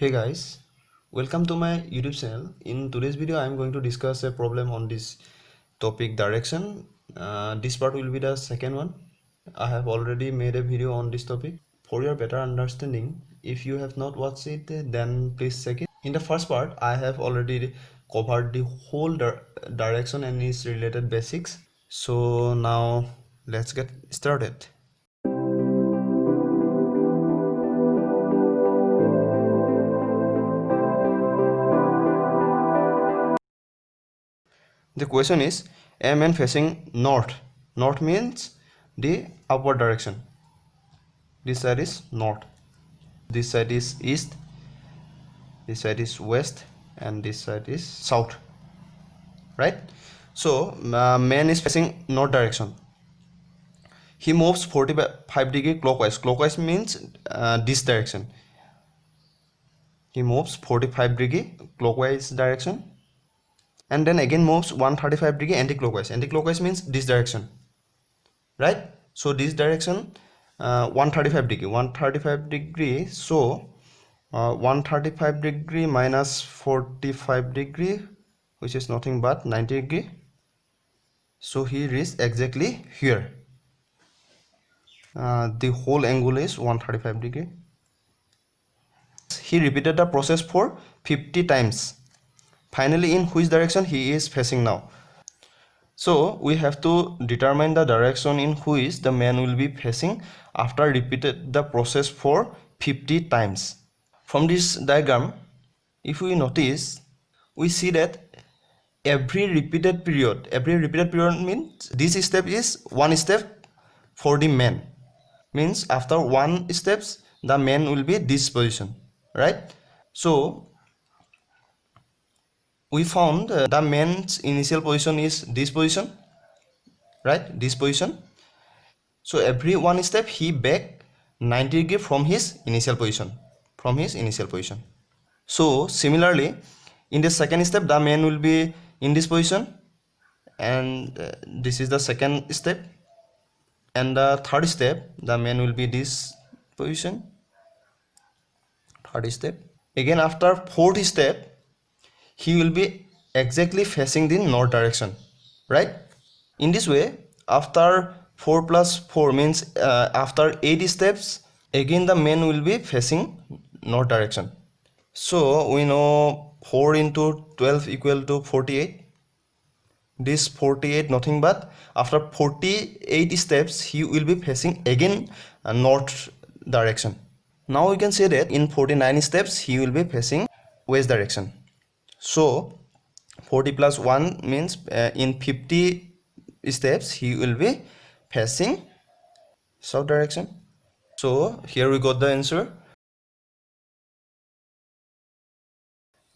Hey guys, welcome to my YouTube channel. In today's video, I am going to discuss a problem on this topic direction. This part will be the second one. I have already made a video on this topic. For your better understanding, if you have not watched it, then please check it. In the first part, I have already covered the whole direction and its related basics. So now let's get started. The question is a man facing north. North means the upward direction. This side is north. This side is east. This side is west. And this side is south. Right? So, man is facing north direction. He moves 45 degree clockwise. Clockwise means this direction. He moves 45 degree clockwise direction. And then again moves 135 degree anti-clockwise. Anti-clockwise means this direction. Right? So this direction 135 degree. So 135 degree minus 45 degree, which is nothing but 90 degree. So he reached exactly here. The whole angle is 135 degree. He repeated the process for 50 times. Finally, in which direction he is facing now? So we have to determine the direction in which the man will be facing after repeated the process for 50 times. From this diagram, if we notice, we see that every repeated period means this step is one step for the man. Means after one steps, the man will be this position, right? So we found the man's initial position is this position, right? This position. So every one step he back 90 degree from his initial position. So similarly, in the second step, the man will be in this position, and this is the second step. And the third step, the man will be this position. Third step. Again, after fourth step, he will be exactly facing the north direction, right? In this way, after 4 plus 4 means after 8 steps, again the man will be facing north direction. So we know 4 into 12 equal to 48. This 48 nothing but after 48 steps he will be facing again north direction. Now we can say that in 49 steps he will be facing west direction. So 40 plus 1 means in 50 steps he will be facing south direction. So here we got the answer.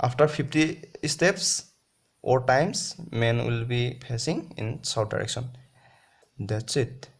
After 50 steps or times, man will be facing in south direction. That's it.